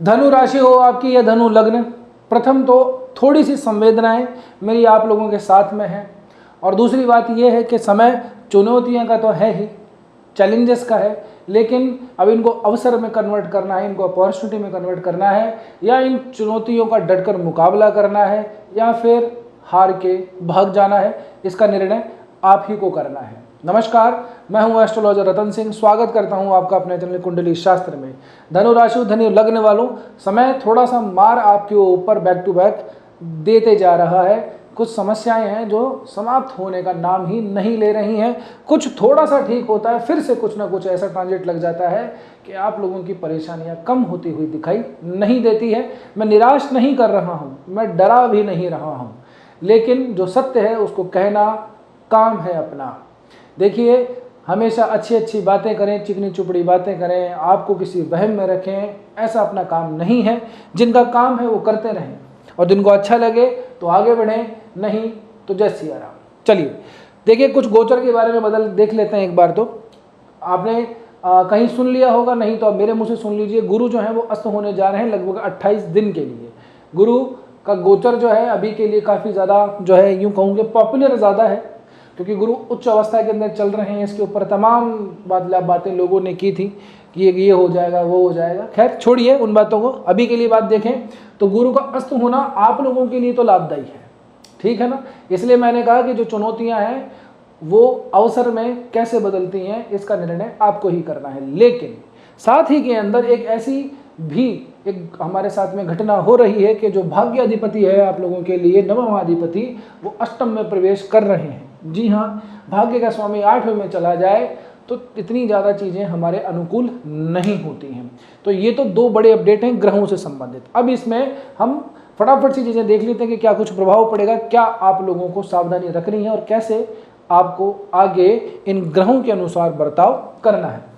धनु राशि हो आपकी या धनु लग्न, प्रथम तो थोड़ी सी संवेदनाएं मेरी आप लोगों के साथ में है। और दूसरी बात यह है कि समय चुनौतियों का तो है ही, चैलेंजेस का है, लेकिन अब इनको अवसर में कन्वर्ट करना है, इनको अपॉर्चुनिटी में कन्वर्ट करना है, या इन चुनौतियों का डटकर मुकाबला करना है, या फिर हार के भाग जाना है, इसका निर्णय आप ही को करना है। नमस्कार, मैं हूं एस्ट्रोलॉजर रतन सिंह। स्वागत करता हूं आपका अपने चैनल कुंडली शास्त्र में। धनु राशि धनु लग्न वालों, समय थोड़ा सा मार आपके ऊपर बैक टू बैक देते जा रहा है। कुछ समस्याएं हैं जो समाप्त होने का नाम ही नहीं ले रही हैं। कुछ थोड़ा सा ठीक होता है, फिर से कुछ ना कुछ ऐसा ट्रांजिट लग जाता है कि आप लोगों की परेशानियां कम होती हुई दिखाई नहीं देती है। मैं निराश नहीं कर रहा हूं, मैं डरा भी नहीं रहा हूं, लेकिन जो सत्य है उसको कहना काम है अपना। देखिए, हमेशा अच्छी अच्छी बातें करें, चिकनी चुपड़ी बातें करें, आपको किसी वहम में रखें, ऐसा अपना काम नहीं है। जिनका काम है वो करते रहें, और जिनको अच्छा लगे तो आगे बढ़ें, नहीं तो जय सिया राम। चलिए देखिए, कुछ गोचर के बारे में देख लेते हैं एक बार। तो आपने कहीं सुन लिया होगा, नहीं तो आप मेरे मुंह से सुन लीजिए। गुरु जो है वो अस्त होने जा रहे हैं लगभग 28 दिन के लिए। गुरु का गोचर जो है अभी के लिए काफ़ी ज़्यादा जो है, यूँ कहूँगे पॉपुलर ज़्यादा है, क्योंकि गुरु उच्च अवस्था के अंदर चल रहे हैं। इसके ऊपर तमाम बातें लोगों ने की थी कि ये हो जाएगा, वो हो जाएगा। खैर छोड़िए उन बातों को, अभी के लिए बात देखें तो गुरु का अस्त होना आप लोगों के लिए तो लाभदायी है, ठीक है ना। इसलिए मैंने कहा कि जो चुनौतियां हैं वो अवसर में कैसे बदलती हैं, इसका निर्णय आपको ही करना है। लेकिन साथ ही के अंदर एक ऐसी भी एक हमारे साथ में घटना हो रही है कि जो भाग्याधिपति है आप लोगों के लिए, नवम अधिपति, वो अष्टम में प्रवेश कर रहे हैं। जी हाँ, भाग्य का स्वामी 8वें में चला जाए तो इतनी ज़्यादा चीज़ें हमारे अनुकूल नहीं होती हैं। तो ये तो दो बड़े अपडेट हैं ग्रहों से संबंधित। अब इसमें हम फटाफट सी चीज़ें देख लेते हैं कि क्या कुछ प्रभाव पड़ेगा, क्या आप लोगों को सावधानी रखनी है और कैसे आपको आगे इन ग्रहों के अनुसार बर्ताव करना है।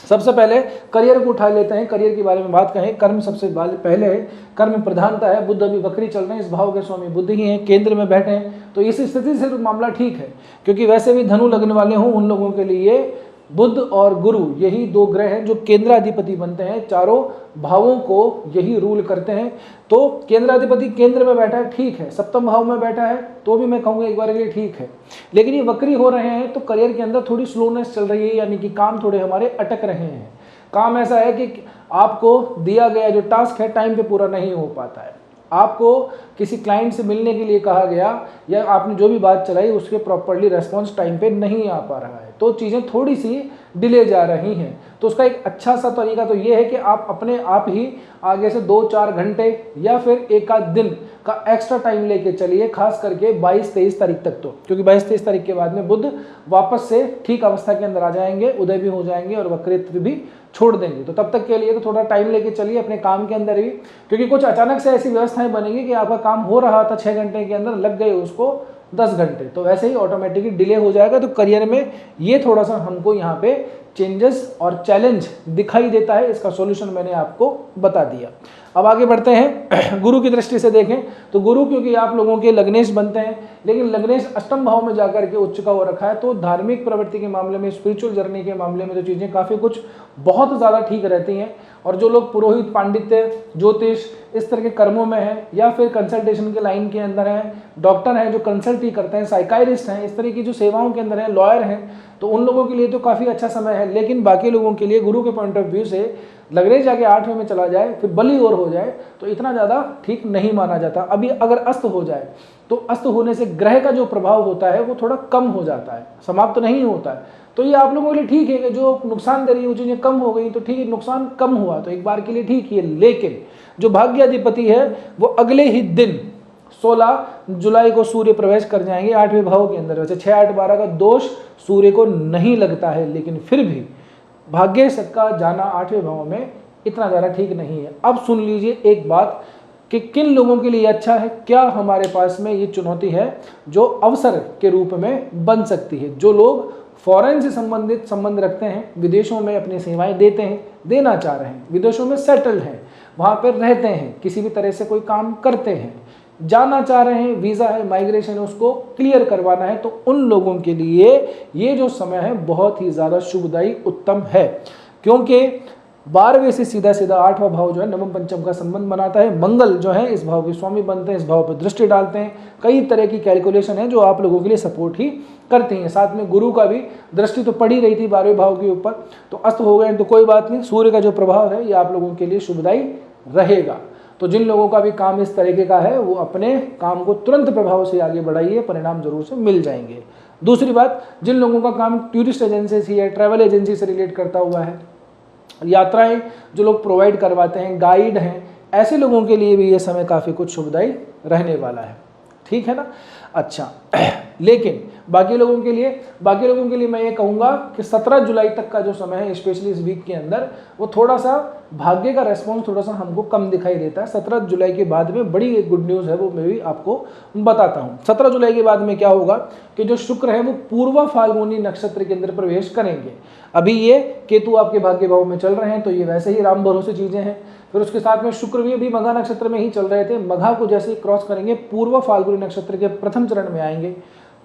सबसे पहले करियर को उठा लेते हैं। करियर के बारे में बात कहें, कर्म सबसे पहले है, कर्म प्रधानता है। बुध अभी वक्री चल रहे हैं, इस भाव के स्वामी बुध ही हैं, केंद्र में बैठे हैं, तो इस स्थिति से तो मामला ठीक है, क्योंकि वैसे भी धनु लगने वाले हों उन लोगों के लिए बुध और गुरु यही दो ग्रह हैं जो केंद्राधिपति बनते हैं, चारों भावों को यही रूल करते हैं। तो केंद्राधिपति केंद्र में बैठा है, ठीक है, सप्तम भाव में बैठा है तो भी मैं कहूँगा एक बार के लिए ठीक है। लेकिन ये वक्री हो रहे हैं तो करियर के अंदर थोड़ी स्लोनेस चल रही है, यानी कि काम थोड़े हमारे अटक रहे हैं। काम ऐसा है कि आपको दिया गया जो टास्क है टाइम पे पूरा नहीं हो पाता है। आपको किसी क्लाइंट से मिलने के लिए कहा गया या आपने जो भी बात चलाई उसके प्रॉपर्ली रेस्पॉन्स टाइम पे नहीं आ पा रहा है, तो चीज़ें थोड़ी सी डिले जा रही हैं। तो उसका एक अच्छा सा तरीका तो ये है कि आप अपने आप ही आगे से 2-4 घंटे या फिर एक आध दिन का एक्स्ट्रा टाइम लेके चलिए, खास करके 22-23 तारीख तक। तो क्योंकि 22-23 तारीख के बाद में बुध वापस से ठीक अवस्था के अंदर आ जाएंगे, उदय भी हो जाएंगे और वक्रित्व भी छोड़ देंगे। तो तब तक के लिए तो थोड़ा टाइम लेके चलिए अपने काम के अंदर भी, क्योंकि कुछ अचानक से ऐसी व्यवस्थाएं बनेंगी कि आपका काम हो रहा था 6 घंटे के अंदर, लग गए उसको 10 घंटे, तो वैसे ही ऑटोमेटिकली डिले हो जाएगा। तो करियर में ये थोड़ा सा हमको यहाँ पे चेंजेस और चैलेंज दिखाई देता है। इसका सॉल्यूशन मैंने आपको बता दिया। अब आगे बढ़ते हैं। गुरु की दृष्टि से देखें तो गुरु क्योंकि आप लोगों के लग्नेश बनते हैं, लेकिन लग्नेश अष्टम भाव में जाकर के उच्च का हो रखा है, तो धार्मिक प्रवृत्ति के मामले में, स्पिरिचुअल जर्नी के मामले में तो चीज़ें काफ़ी कुछ बहुत ज़्यादा ठीक रहती हैं। और जो लोग पुरोहित, पांडित्य, ज्योतिष इस तरह के कर्मों में हैं, या फिर कंसल्टेशन के लाइन के अंदर हैं, डॉक्टर हैं जो कंसल्ट ही करते हैं, साइकाइरिस्ट हैं, इस तरह की जो सेवाओं के अंदर हैं, लॉयर हैं, तो उन लोगों के लिए तो काफ़ी अच्छा समय है। लेकिन बाकी लोगों के लिए गुरु के पॉइंट ऑफ व्यू से लग्नेश जाके 8वें में चला जाए, फिर बली और हो जाए, तो इतना ज़्यादा ठीक नहीं माना जाता। अभी अगर अस्त हो जाए तो अस्त होने से ग्रह का जो प्रभाव होता है वो थोड़ा कम हो जाता है, समाप्त नहीं होता है। तो ये आप लोगों के लिए ठीक है कि जो नुकसान दे रही है वो चीज़ें कम हो गई, तो ठीक है, नुकसान कम हुआ तो एक बार के लिए ठीक है। लेकिन जो भाग्याधिपति है वो अगले ही दिन 16 जुलाई को सूर्य प्रवेश कर जाएंगे 8वें भाव के अंदर। वैसे 6-8-12 का दोष सूर्य को नहीं लगता है, लेकिन फिर भी भाग्य का जाना 8वें भाव में इतना ज़्यादा ठीक नहीं है। अब सुन लीजिए एक बात कि किन लोगों के लिए अच्छा है, क्या हमारे पास में ये चुनौती है जो अवसर के रूप में बन सकती है। जो लोग फॉरेन से संबंधित संबंध रखते हैं, विदेशों में अपनी सेवाएं देते हैं, देना चाह रहे हैं, विदेशों में सेटल्ड हैं, वहाँ पर रहते हैं, किसी भी तरह से कोई काम करते हैं, जाना चाह रहे हैं, वीज़ा है, माइग्रेशन है, उसको क्लियर करवाना है, तो उन लोगों के लिए ये जो समय है बहुत ही ज़्यादा शुभदायी उत्तम है। क्योंकि 12वें से सीधा सीधा 8वां भाव जो है नवम पंचम का संबंध बनाता है। मंगल जो है इस भाव के स्वामी बनते हैं, इस भाव पर दृष्टि डालते हैं। कई तरह की कैलकुलेशन है जो आप लोगों के लिए सपोर्ट ही करती हैं। साथ में गुरु का भी दृष्टि तो पड़ी रही थी 12वें भाव के ऊपर, तो अस्त हो गए तो कोई बात नहीं। सूर्य का जो प्रभाव है ये आप लोगों के लिए शुभदायी रहेगा। तो जिन लोगों का भी काम इस तरीके का है वो अपने काम को तुरंत प्रभाव से आगे बढ़ाइए, परिणाम जरूर से मिल जाएंगे। दूसरी बात, जिन लोगों का काम टूरिस्ट एजेंसी से या ट्रैवल एजेंसी से रिलेट करता हुआ है, यात्राएं जो लोग प्रोवाइड करवाते हैं, गाइड हैं, ऐसे लोगों के लिए भी ये समय काफ़ी कुछ शुभदायी रहने वाला है। ठीक है ना। अच्छा लेकिन बाकी लोगों के लिए मैं ये कहूँगा कि 17 जुलाई तक का जो समय है, स्पेशली इस वीक के अंदर, वो थोड़ा सा भाग्य का रेस्पॉन्स थोड़ा सा हमको कम दिखाई देता है। 17 जुलाई के बाद में बड़ी एक गुड न्यूज़ है, वो मैं भी आपको बताता हूँ। 17 जुलाई के बाद में क्या होगा कि जो शुक्र है वो पूर्वा फाल्गुनी नक्षत्र के अंदर प्रवेश करेंगे। अभी ये केतु आपके भाग्य भाव में चल रहे हैं, तो ये वैसे ही राम भरोसे चीज़ें हैं। फिर उसके साथ में शुक्र भी मघा नक्षत्र में ही चल रहे थे। मघा को जैसे ही क्रॉस करेंगे पूर्व फाल्गुनी नक्षत्र के प्रथम चरण में आएंगे।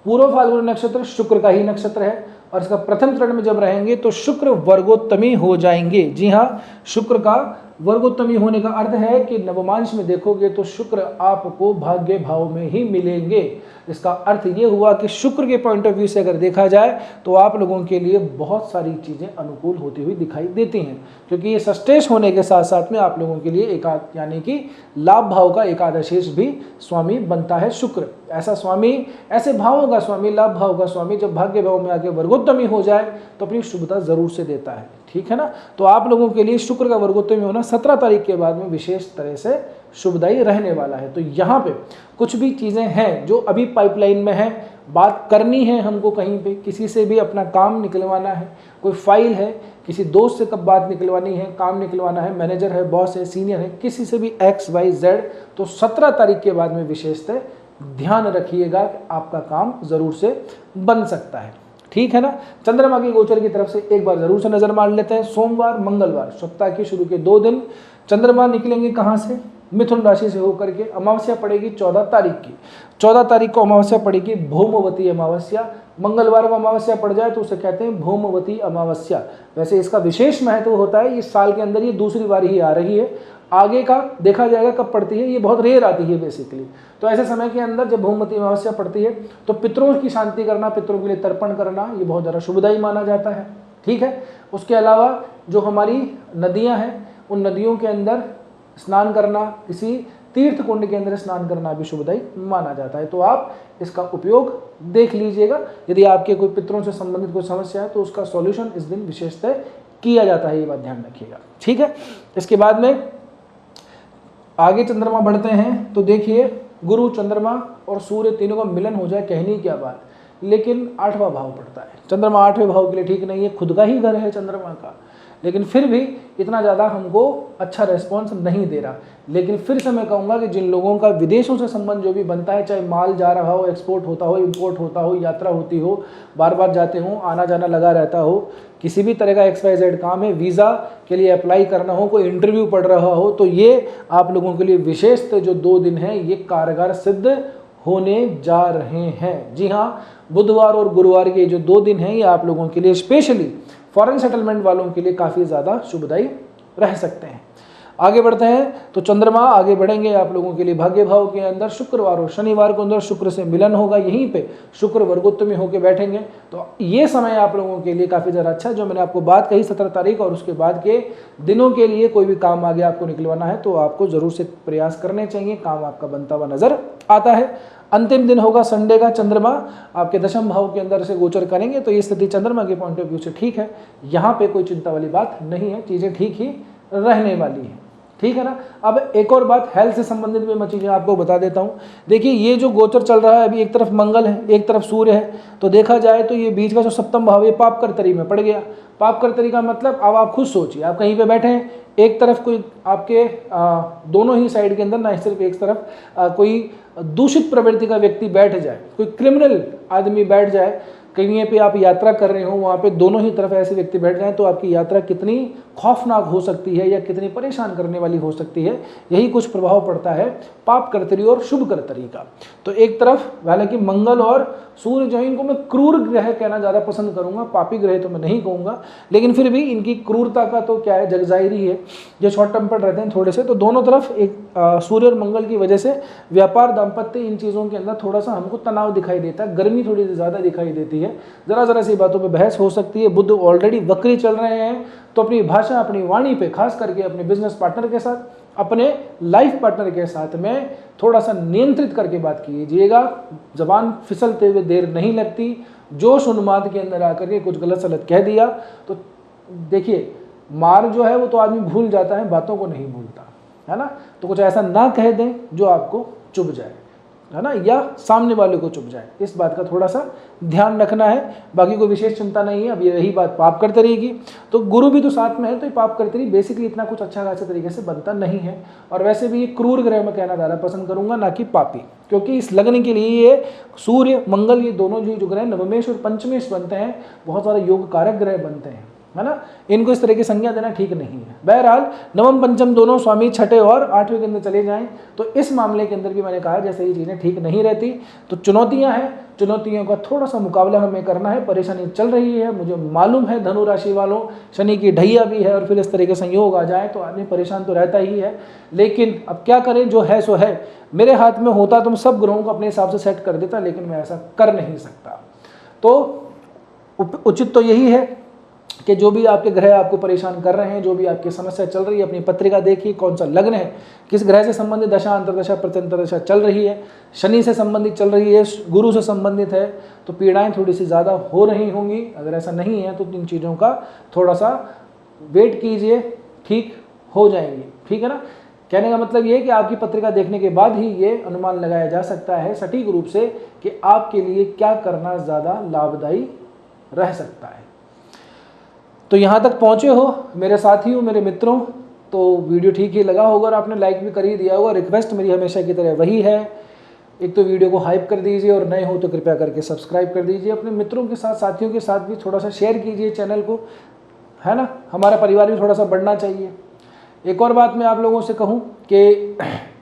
पूर्व फाल्गुनी नक्षत्र शुक्र का ही नक्षत्र है और इसका प्रथम चरण में जब रहेंगे तो शुक्र वर्गोत्तमी हो जाएंगे। जी हाँ, शुक्र का वर्गोत्तमी होने का अर्थ है कि नवमांश में देखोगे तो शुक्र आपको भाग्य भाव में ही मिलेंगे। इसका अर्थ ये हुआ कि शुक्र के पॉइंट ऑफ व्यू से अगर देखा जाए तो आप लोगों के लिए बहुत सारी चीज़ें अनुकूल होती हुई दिखाई देती हैं, क्योंकि ये सस्टेश होने के साथ साथ में आप लोगों के लिए यानी कि लाभ भाव का एकादशेश भी स्वामी बनता है शुक्र। ऐसा स्वामी, ऐसे भावों का स्वामी, लाभ भाव का स्वामी जब भाग्य भाव में आके वर्गोत्तमी हो जाए तो अपनी शुभता जरूर से देता है। ठीक है ना। तो आप लोगों के लिए शुक्र का वर्गोत्तमी होना 17 तारीख के बाद में विशेष तरह से शुभदायी रहने वाला है। तो यहाँ पे कुछ भी चीज़ें हैं जो अभी पाइपलाइन में है, बात करनी है हमको, कहीं पे किसी से भी अपना काम निकलवाना है, कोई फाइल है, किसी दोस्त से कब बात निकलवानी है, काम निकलवाना है, मैनेजर है, बॉस है, सीनियर है, किसी से भी XYZ, तो 17 तारीख के बाद में विशेषतः ध्यान रखिएगा कि आपका काम जरूर से बन सकता है। ठीक है ना। चंद्रमा की गोचर की तरफ से एक बार जरूर से नजर मार लेते हैं। सोमवार मंगलवार सप्ताह के शुरू के 2 दिन चंद्रमा निकलेंगे कहाँ से, मिथुन राशि से होकर के। अमावस्या पड़ेगी 14 तारीख की। 14 तारीख को अमावस्या पड़ेगी, भौमवती अमावस्या। मंगलवार को अमावस्या पड़ जाए तो उसे कहते हैं भौमवती अमावस्या। वैसे इसका विशेष महत्व होता है, इस साल के अंदर ये दूसरी बार ही आ रही है। आगे का देखा जाएगा कब पड़ती है, ये बहुत रेयर आती है बेसिकली। तो ऐसे समय के अंदर जब भौमवती अमावस्या पड़ती है तो पितरों की शांति करना, पितरों के लिए तर्पण करना, ये बहुत ज़्यादा शुभदायी माना जाता है। ठीक है। उसके अलावा जो हमारी नदियाँ हैं उन नदियों के अंदर स्नान करना, किसी तीर्थ कुंड के अंदर स्नान करना भी शुभदायी माना जाता है। तो आप इसका उपयोग देख लीजिएगा। यदि आपके कोई पितरों से संबंधित कोई समस्या है तो उसका सॉल्यूशन इस दिन विशेषतः किया जाता है, ये बात ध्यान रखिएगा। ठीक है। इसके बाद में आगे चंद्रमा बढ़ते हैं तो देखिए गुरु, चंद्रमा और सूर्य तीनों का मिलन हो जाए, कहनी क्या बात। लेकिन 8वां भाव पड़ता है। चंद्रमा 8वें भाव के लिए ठीक नहीं है, खुद का ही घर है चंद्रमा का, लेकिन फिर भी इतना ज़्यादा हमको अच्छा रेस्पॉन्स नहीं दे रहा। लेकिन फिर से मैं कहूँगा कि जिन लोगों का विदेशों से संबंध जो भी बनता है, चाहे माल जा रहा हो, एक्सपोर्ट होता हो, इंपोर्ट होता हो, यात्रा होती हो, बार बार जाते हो, आना जाना लगा रहता हो, किसी भी तरह का XYZ काम है, वीज़ा के लिए अप्लाई करना हो, कोई इंटरव्यू पड़ रहा हो, तो ये आप लोगों के लिए विशेष जो 2 दिन हैं ये कारगर सिद्ध होने जा रहे हैं। जी हाँ, बुधवार और गुरुवार के जो 2 दिन हैं ये आप लोगों के लिए स्पेशली फॉरेन सेटलमेंट वालों के लिए काफ़ी ज़्यादा शुभदायी रह सकते हैं। आगे बढ़ते हैं तो चंद्रमा आगे बढ़ेंगे आप लोगों के लिए भाग्य भाव के अंदर। शुक्रवार और शनिवार को अंदर शुक्र से मिलन होगा, यहीं पे शुक्र वर्गोत्तमी होकर बैठेंगे। तो ये समय आप लोगों के लिए काफ़ी ज़्यादा अच्छा, जो मैंने आपको बात कही 17 तारीख और उसके बाद के दिनों के लिए कोई भी काम आगे आपको निकलवाना है तो आपको ज़रूर से प्रयास करने चाहिए, काम आपका बनता हुआ नज़र आता है। अंतिम दिन होगा संडे का, चंद्रमा आपके दशम भाव के अंदर से गोचर करेंगे, तो ये स्थिति चंद्रमा के पॉइंट ऑफ व्यू से ठीक है। यहाँ पे कोई चिंता वाली बात नहीं है, चीज़ें ठीक ही रहने वाली है। ठीक है ना। अब एक और बात हेल्थ से संबंधित भी मैं चीज़ें आपको बता देता हूँ। देखिए ये जो गोचर चल रहा है अभी, एक तरफ मंगल है, एक तरफ सूर्य है, तो देखा जाए तो ये बीच का जो सप्तम भाव ये पाप कर्तरी में पड़ गया। पाप कर्तरी का मतलब अब आप खुद सोचिए, आप कहीं पे बैठे हैं, एक तरफ कोई आपके दोनों ही साइड के अंदर, ना सिर्फ एक तरफ कोई दूषित प्रवृत्ति का व्यक्ति बैठ जाए, कोई क्रिमिनल आदमी बैठ जाए, कहीं पे आप यात्रा कर रहे हो, वहाँ पे दोनों ही तरफ ऐसे व्यक्ति बैठ जाएं तो आपकी यात्रा कितनी खौफनाक हो सकती है या कितनी परेशान करने वाली हो सकती है, यही कुछ प्रभाव पड़ता है पाप कर्तरी और शुभ कर्तरी का। तो एक तरफ हालांकि मंगल और सूर्य जो है इनको मैं क्रूर ग्रह कहना ज़्यादा पसंद करूंगा, पापी ग्रह तो मैं नहीं कहूँगा, लेकिन फिर भी इनकी क्रूरता का तो क्या है, जगजाहिरी है, जो शॉर्ट टेम्पर्ड रहते हैं थोड़े से। तो दोनों तरफ एक सूर्य और मंगल की वजह से व्यापार, दाम्पत्य, इन चीज़ों के अंदर थोड़ा सा हमको तनाव दिखाई देता है, गर्मी थोड़ी सी ज़्यादा दिखाई देती है, ज़रा सी बातों पर बहस हो सकती है। बुध ऑलरेडी वक्री चल रहे हैं, तो अपनी भाषा, अपनी वाणी पे, खास करके अपने बिजनेस पार्टनर के साथ, अपने लाइफ पार्टनर के साथ में थोड़ा सा नियंत्रित करके बात कीजिएगा। जबान फिसलते हुए देर नहीं लगती, जोश उन्माद के अंदर आकर के कुछ गलत सलत कह दिया तो देखिए मार जो है वो तो आदमी भूल जाता है, बातों को नहीं भूलता, है ना। तो कुछ ऐसा ना कह दें जो आपको चुभ जाए, है ना, या सामने वाले को चुभ जाए, इस बात का थोड़ा सा ध्यान रखना है। बाकी कोई विशेष चिंता नहीं है। अब यही बात पाप करते रहेगी, तो गुरु भी तो साथ में है, तो ये पाप करते रही बेसिकली इतना कुछ अच्छा खासा तरीके से बनता नहीं है। और वैसे भी ये क्रूर ग्रह में कहना ज़्यादा पसंद करूंगा, ना कि पापी, क्योंकि इस लग्न के लिए ये सूर्य मंगल ये दोनों जो ग्रह नवमेश और पंचमेश बनते हैं, बहुत सारे योग कारक ग्रह बनते हैं, है ना। इनको इस तरह की संज्ञा देना ठीक नहीं है। बहरहाल नवम पंचम दोनों स्वामी छठे और आठवें के अंदर चले जाएं तो इस मामले के अंदर भी मैंने कहा जैसे ये चीज़ें ठीक नहीं रहती। तो चुनौतियां हैं, चुनौतियों का थोड़ा सा मुकाबला हमें करना है। परेशानी चल रही है, मुझे मालूम है धनु राशि वालों, शनि की ढैया भी है और फिर इस तरह के संयोग आ जाए तो आदमी परेशान तो रहता ही है, लेकिन अब क्या करें, जो है सो है। मेरे हाथ में होता तो मैं सब ग्रहों को अपने हिसाब से सेट कर देता, लेकिन मैं ऐसा कर नहीं सकता। तो उचित तो यही है कि जो भी आपके ग्रह आपको परेशान कर रहे हैं, जो भी आपकी समस्या चल रही है, अपनी पत्रिका देखिए कौन सा लग्न है, किस ग्रह से संबंधित दशा, अंतर्दशा, प्रत्यंतरदशा चल रही है, शनि से संबंधित चल रही है, गुरु से संबंधित है, तो पीड़ाएं थोड़ी सी ज़्यादा हो रही होंगी। अगर ऐसा नहीं है तो इन चीज़ों का थोड़ा सा वेट कीजिए, ठीक हो जाएंगी, ठीक है ना। कहने का मतलब ये है कि आपकी पत्रिका देखने के बाद ही ये अनुमान लगाया जा सकता है सटीक रूप से कि आपके लिए क्या करना ज़्यादा लाभदायी रह सकता है। तो यहाँ तक पहुँचे हो मेरे साथियों, मेरे मित्रों, तो वीडियो ठीक ही लगा होगा और आपने लाइक भी कर ही दिया होगा। रिक्वेस्ट मेरी हमेशा की तरह वही है, एक तो वीडियो को हाइप कर दीजिए और नए हो तो कृपया करके सब्सक्राइब कर दीजिए। अपने मित्रों के साथ, साथियों के साथ भी थोड़ा सा शेयर कीजिए चैनल को, है ना। हमारा परिवार भी थोड़ा सा बढ़ना चाहिए। एक और बात मैं आप लोगों से कहूँ कि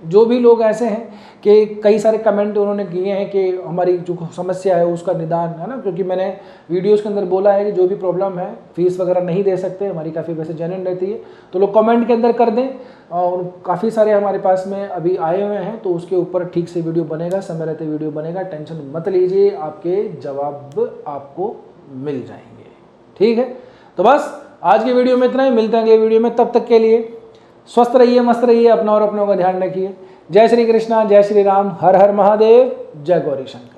जो भी लोग ऐसे हैं कि कई सारे कमेंट उन्होंने किए हैं कि हमारी जो समस्या है उसका निदान, है ना, क्योंकि मैंने वीडियोस के अंदर बोला है कि जो भी प्रॉब्लम है फीस वगैरह नहीं दे सकते, हमारी काफ़ी वैसे जेन्युइन रहती है, तो लोग कमेंट के अंदर कर दें। और काफ़ी सारे हमारे पास में अभी आए हुए हैं, तो उसके ऊपर ठीक से वीडियो बनेगा, समय रहते वीडियो बनेगा, टेंशन मत लीजिए, आपके जवाब आपको मिल जाएंगे, ठीक है। तो बस आज की वीडियो में इतना ही, मिलते हैं अगले वीडियो में। तब तक के लिए स्वस्थ रहिए, मस्त रहिए, अपना और अपनों का ध्यान रखिए। जय श्री कृष्णा, जय श्री राम, हर हर महादेव, जय गौरी शंकर।